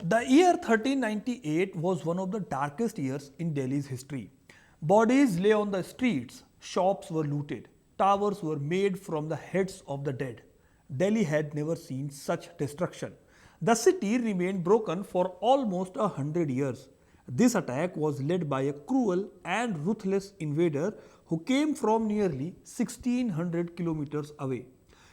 The year 1398 was one of the darkest years in Delhi's history. Bodies lay on the streets, shops were looted, towers were made from the heads of the dead. Delhi had never seen such destruction. The city remained broken for almost 100 years. This attack was led by a cruel and ruthless invader who came from nearly 1600 kilometers away.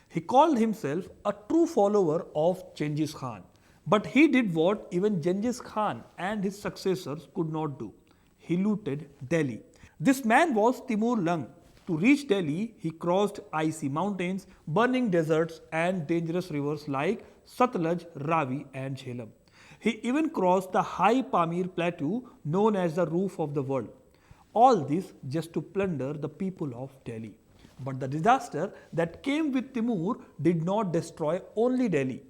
He called himself a true follower of Genghis Khan. But he did what even Genghis Khan and his successors could not do. He looted Delhi. This man was Timur Lung. To reach Delhi, he crossed icy mountains, burning deserts, and dangerous rivers like Sutlej, Ravi, and Jhelum. He even crossed the high Pamir plateau known as the roof of the world. All this just to plunder the people of Delhi. But the disaster that came with Timur did not destroy only Delhi.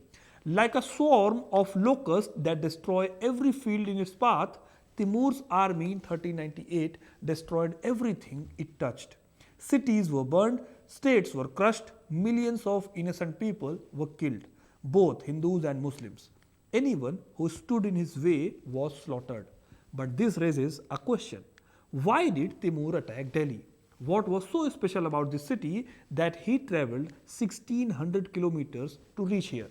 Like a swarm of locusts that destroy every field in its path, Timur's army in 1398 destroyed everything it touched. Cities were burned, states were crushed, millions of innocent people were killed, both Hindus and Muslims. Anyone who stood in his way was slaughtered. But this raises a question. Why did Timur attack Delhi? What was so special about this city that he travelled 1600 kilometers to reach here?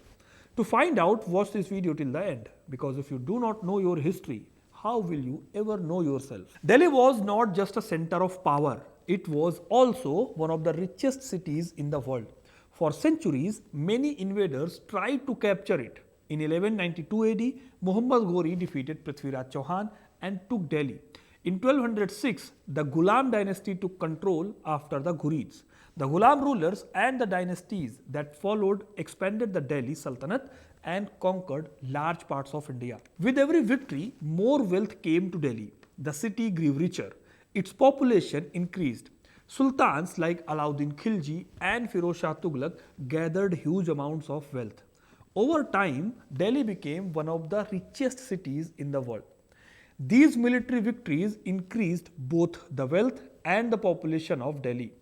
To find out, watch this video till the end, because if you do not know your history, how will you ever know yourself? Delhi was not just a center of power, it was also one of the richest cities in the world. For centuries, many invaders tried to capture it. In 1192 AD, Muhammad Ghori defeated Prithviraj Chauhan and took Delhi. In 1206, the Ghulam dynasty took control after the Ghurids. The Ghulam rulers and the dynasties that followed expanded the Delhi Sultanate and conquered large parts of India. With every victory, more wealth came to Delhi. The city grew richer. Its population increased. Sultans like Alauddin Khilji and Firoz Shah Tughlaq gathered huge amounts of wealth. Over time, Delhi became one of the richest cities in the world. These military victories increased both the wealth and the population of Delhi.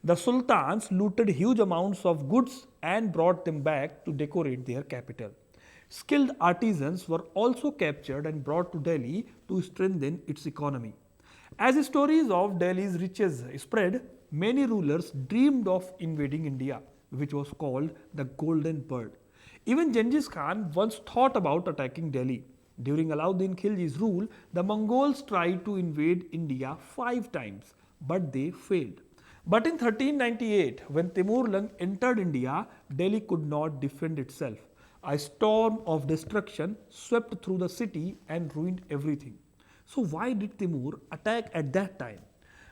The sultans looted huge amounts of goods and brought them back to decorate their capital. Skilled artisans were also captured and brought to Delhi to strengthen its economy. As stories of Delhi's riches spread, many rulers dreamed of invading India, which was called the Golden Bird. Even Genghis Khan once thought about attacking Delhi. During Alauddin Khilji's rule, the Mongols tried to invade India 5 times, but they failed. But in 1398, when Timur Lung entered India, Delhi could not defend itself. A storm of destruction swept through the city and ruined everything. So why did Timur attack at that time?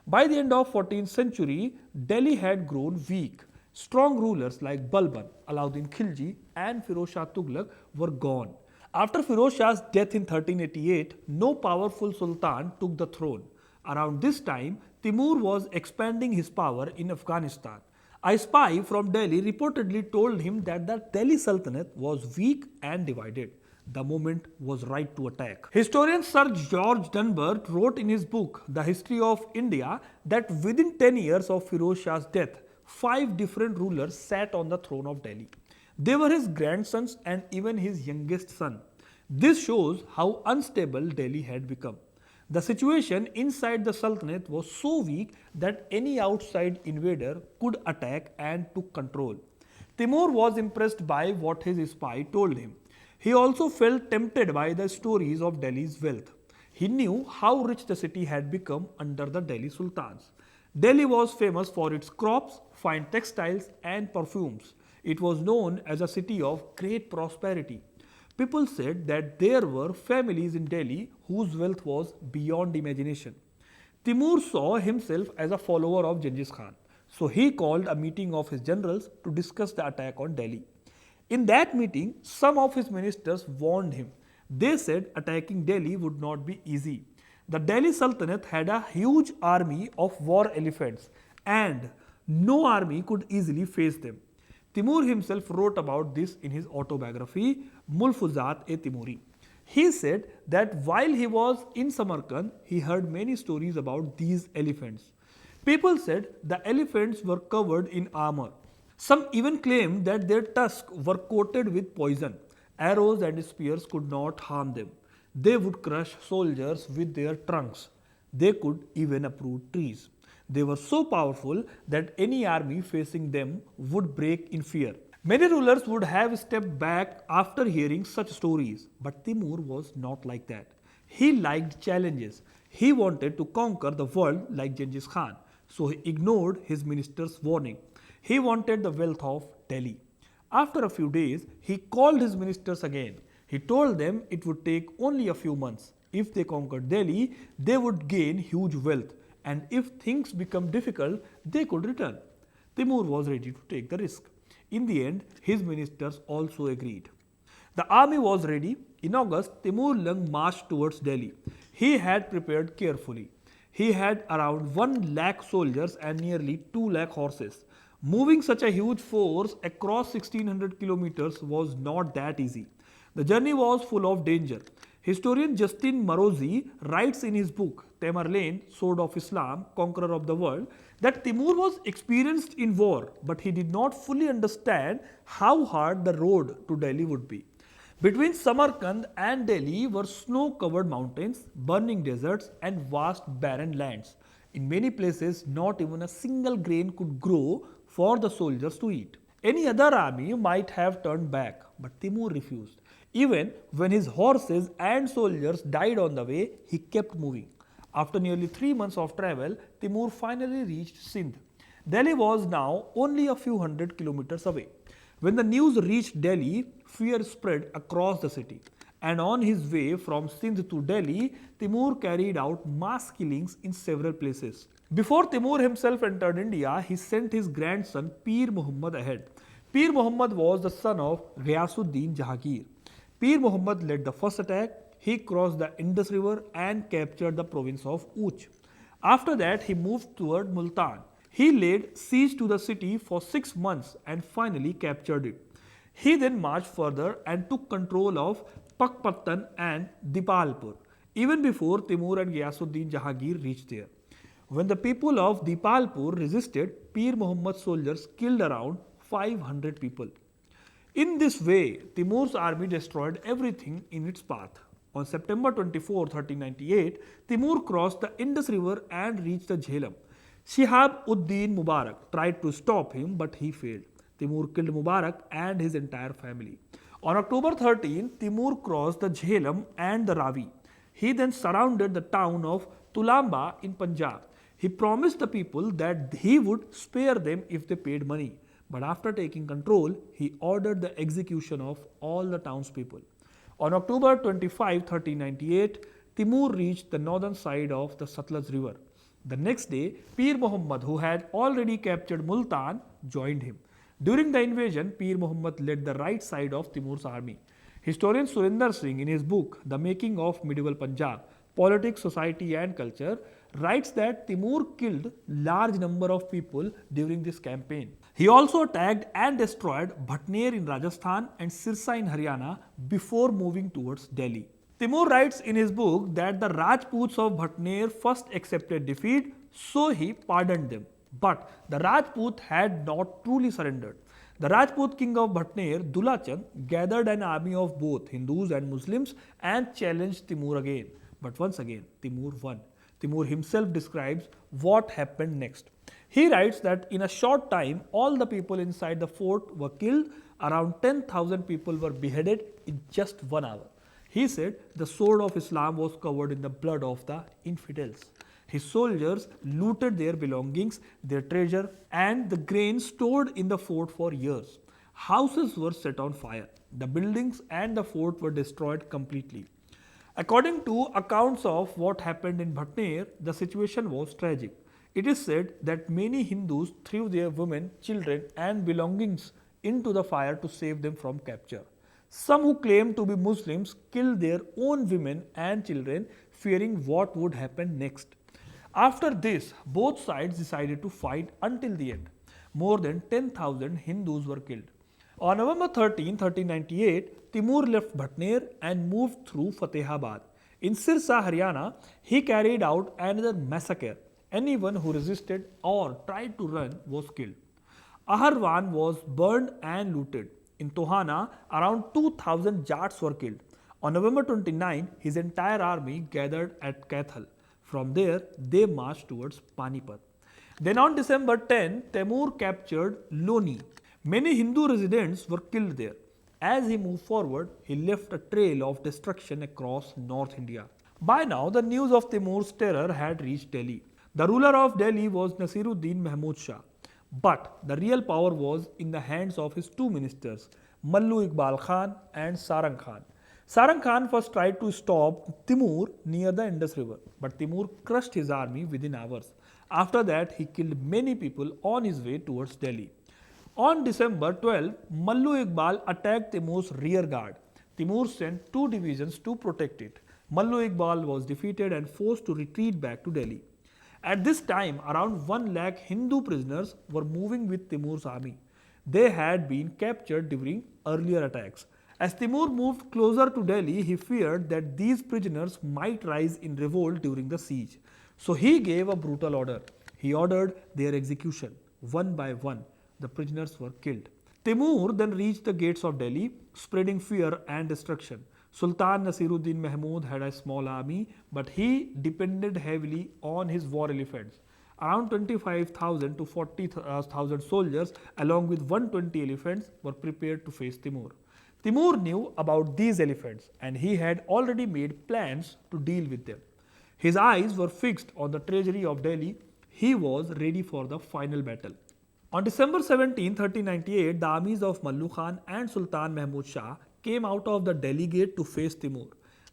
By the end of 14th century, Delhi had grown weak. Strong rulers like Balban, Alauddin Khilji and Firoz Shah Tughlaq were gone. After Firoz Shah's death in 1388, no powerful sultan took the throne. Around this time, Timur was expanding his power in Afghanistan. A spy from Delhi reportedly told him that the Delhi Sultanate was weak and divided. The moment was right to attack. Historian Sir George Dunbar wrote in his book, The History of India, that within 10 years of Firoz Shah's death, 5 different rulers sat on the throne of Delhi. They were his grandsons and even his youngest son. This shows how unstable Delhi had become. The situation inside the Sultanate was so weak that any outside invader could attack and took control. Timur was impressed by what his spy told him. He also felt tempted by the stories of Delhi's wealth. He knew how rich the city had become under the Delhi Sultans. Delhi was famous for its crops, fine textiles, and perfumes. It was known as a city of great prosperity. People said that there were families in Delhi whose wealth was beyond imagination. Timur saw himself as a follower of Genghis Khan, so he called a meeting of his generals to discuss the attack on Delhi. In that meeting, some of his ministers warned him. They said attacking Delhi would not be easy. The Delhi Sultanate had a huge army of war elephants, and no army could easily face them. Timur himself wrote about this in his autobiography, Mulfuzat-e-Timuri. He said that while he was in Samarkand, he heard many stories about these elephants. People said the elephants were covered in armor. Some even claimed that their tusks were coated with poison. Arrows and spears could not harm them. They would crush soldiers with their trunks. They could even uproot trees. They were so powerful that any army facing them would break in fear. Many rulers would have stepped back after hearing such stories, but Timur was not like that. He liked challenges. He wanted to conquer the world like Genghis Khan, so he ignored his minister's warning. He wanted the wealth of Delhi. After a few days, he called his ministers again. He told them it would take only a few months. If they conquered Delhi, they would gain huge wealth, and if things become difficult, they could return. Timur was ready to take the risk. In the end, his ministers also agreed. The army was ready. In August, Timur Lung marched towards Delhi. He had prepared carefully. He had around 1 lakh soldiers and nearly 2 lakh horses. Moving such a huge force across 1600 kilometers was not that easy. The journey was full of danger. Historian Justin Marozi writes in his book Tamerlane, Sword of Islam, Conqueror of the World, that Timur was experienced in war, but he did not fully understand how hard the road to Delhi would be. Between Samarkand and Delhi were snow-covered mountains, burning deserts and vast barren lands. In many places, not even a single grain could grow for the soldiers to eat. Any other army might have turned back, but Timur refused. Even when his horses and soldiers died on the way, he kept moving. After nearly 3 months of travel, Timur finally reached Sindh. Delhi was now only a few hundred kilometers away. When the news reached Delhi, fear spread across the city. And on his way from Sindh to Delhi, Timur carried out mass killings in several places. Before Timur himself entered India, he sent his grandson Pir Muhammad ahead. Pir Muhammad was the son of Ghiyasuddin Jahangir. Pir Muhammad led the first attack. He crossed the Indus River and captured the province of Uch. After that, he moved toward Multan. He laid siege to the city for 6 months and finally captured it. He then marched further and took control of Pakpattan and Dipalpur, even before Timur and Ghiyasuddin Jahangir reached there. When the people of Dipalpur resisted, Pir Muhammad's soldiers killed around 500 people. In this way, Timur's army destroyed everything in its path. On September 24, 1398, Timur crossed the Indus River and reached the Jhelum. Shihab-ud-Din Mubarak tried to stop him, but he failed. Timur killed Mubarak and his entire family. On October 13, Timur crossed the Jhelum and the Ravi. He then surrounded the town of Tulamba in Punjab. He promised the people that he would spare them if they paid money. But after taking control, he ordered the execution of all the townspeople. On October 25, 1398, Timur reached the northern side of the Sutlej river. The next day, Pir Muhammad, who had already captured Multan, joined him. During the invasion, Pir Muhammad led the right side of Timur's army. Historian Surinder Singh, in his book The Making of Medieval Punjab, Politics, Society and Culture, writes that Timur killed large number of people during this campaign. He also attacked and destroyed Bhatner in Rajasthan and Sirsa in Haryana before moving towards Delhi. Timur writes in his book that the Rajputs of Bhatner first accepted defeat, so he pardoned them. But the Rajput had not truly surrendered. The Rajput king of Bhatner, Dula Chand, gathered an army of both Hindus and Muslims and challenged Timur again. But once again, Timur won. Timur himself describes what happened next. He writes that in a short time, all the people inside the fort were killed. Around 10,000 people were beheaded in just 1 hour. He said the sword of Islam was covered in the blood of the infidels. His soldiers looted their belongings, their treasure, and the grain stored in the fort for years. Houses were set on fire. The buildings and the fort were destroyed completely. According to accounts of what happened in Bhatner, the situation was tragic. It is said that many Hindus threw their women, children, and belongings into the fire to save them from capture. Some who claimed to be Muslims killed their own women and children, fearing what would happen next. After this, both sides decided to fight until the end. More than 10,000 Hindus were killed. On November 13, 1398, Timur left Bhatner and moved through Fatehabad. In Sirsa, Haryana, he carried out another massacre. Anyone who resisted or tried to run was killed. Aharwan was burned and looted. In Tohana, around 2,000 Jats were killed. On November 29, his entire army gathered at Kaithal. From there, they marched towards Panipat. Then on December 10, Timur captured Loni. Many Hindu residents were killed there. As he moved forward, he left a trail of destruction across North India. By now, the news of Timur's terror had reached Delhi. The ruler of Delhi was Nasiruddin Mahmud Shah. But the real power was in the hands of his two ministers, Mallu Iqbal Khan and Sarang Khan. Sarang Khan first tried to stop Timur near the Indus River, but Timur crushed his army within hours. After that, he killed many people on his way towards Delhi. On December 12, Mallu Iqbal attacked Timur's rear guard. Timur sent two divisions to protect it. Mallu Iqbal was defeated and forced to retreat back to Delhi. At this time, around 1 lakh Hindu prisoners were moving with Timur's army. They had been captured during earlier attacks. As Timur moved closer to Delhi, he feared that these prisoners might rise in revolt during the siege. So he gave a brutal order. He ordered their execution. One by one, the prisoners were killed. Timur then reached the gates of Delhi, spreading fear and destruction. Sultan Nasiruddin Mahmud had a small army, but he depended heavily on his war elephants. Around 25,000 to 40,000 soldiers, along with 120 elephants, were prepared to face Timur. Timur knew about these elephants and he had already made plans to deal with them. His eyes were fixed on the treasury of Delhi. He was ready for the final battle. On December 17, 1398, the armies of Mallu Khan and Sultan Mahmud Shah came out of the Delhi gate to face Timur.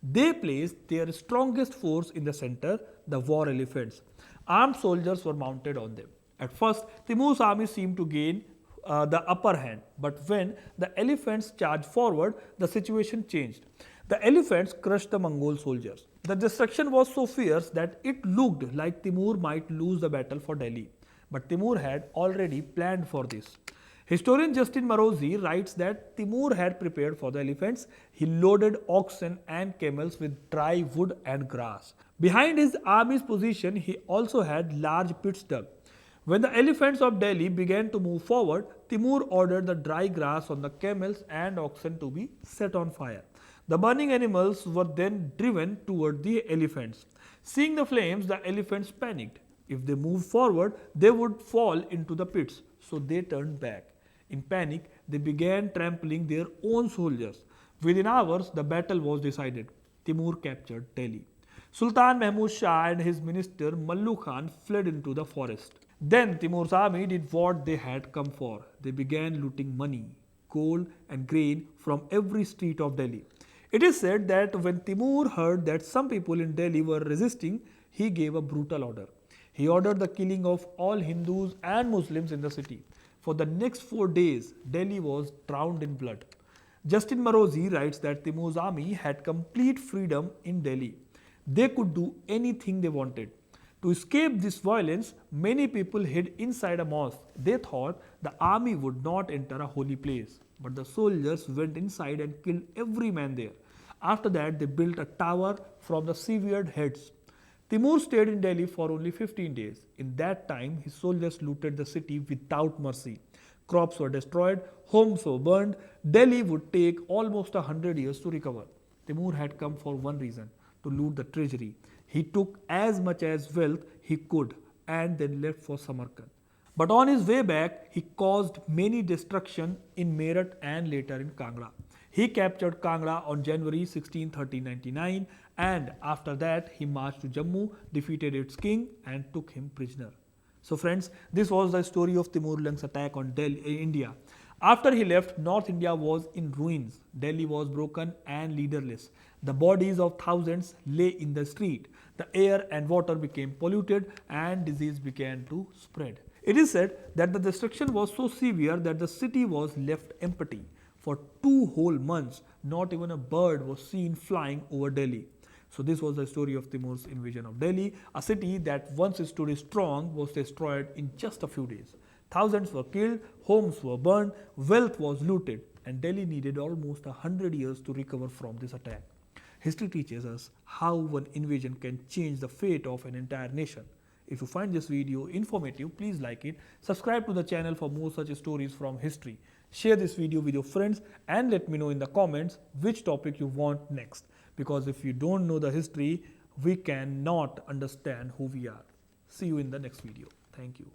They placed their strongest force in the center, the war elephants. Armed soldiers were mounted on them. At first, Timur's army seemed to gain the upper hand, but when the elephants charged forward, the situation changed. The elephants crushed the Mongol soldiers. The destruction was so fierce that it looked like Timur might lose the battle for Delhi. But Timur had already planned for this. Historian Justin Marozi writes that Timur had prepared for the elephants. He loaded oxen and camels with dry wood and grass. Behind his army's position, he also had large pits dug. When the elephants of Delhi began to move forward, Timur ordered the dry grass on the camels and oxen to be set on fire. The burning animals were then driven toward the elephants. Seeing the flames, the elephants panicked. If they moved forward, they would fall into the pits, so they turned back. In panic, they began trampling their own soldiers. Within hours, the battle was decided. Timur captured Delhi. Sultan Mahmud Shah and his minister Mallu Khan fled into the forest. Then Timur's army did what they had come for. They began looting money, gold and grain from every street of Delhi. It is said that when Timur heard that some people in Delhi were resisting, he gave a brutal order. He ordered the killing of all Hindus and Muslims in the city. For the next 4 days, Delhi was drowned in blood. Justin Marozi writes that Timur's army had complete freedom in Delhi. They could do anything they wanted. To escape this violence, many people hid inside a mosque. They thought the army would not enter a holy place. But the soldiers went inside and killed every man there. After that, they built a tower from the severed heads. Timur stayed in Delhi for only 15 days. In that time, his soldiers looted the city without mercy. Crops were destroyed, homes were burned. Delhi would take almost 100 years to recover. Timur had come for one reason, to loot the treasury. He took as much as wealth he could and then left for Samarkand. But on his way back, he caused many destruction in Meerut and later in Kangra. He captured Kangra on January 16, 1399, and after that he marched to Jammu, defeated its king and took him prisoner. So friends, this was the story of Timur Lenk's attack on Delhi, India. After he left, North India was in ruins. Delhi was broken and leaderless. The bodies of thousands lay in the street. The air and water became polluted and disease began to spread. It is said that the destruction was so severe that the city was left empty. For 2 whole months, not even a bird was seen flying over Delhi. So this was the story of Timur's invasion of Delhi. A city that once stood strong was destroyed in just a few days. Thousands were killed, homes were burned, wealth was looted, and Delhi needed almost 100 years to recover from this attack. History teaches us how one invasion can change the fate of an entire nation. If you find this video informative, please like it, subscribe to the channel for more such stories from history. Share this video with your friends and let me know in the comments which topic you want next. Because if you don't know the history, we cannot understand who we are. See you in the next video. Thank you.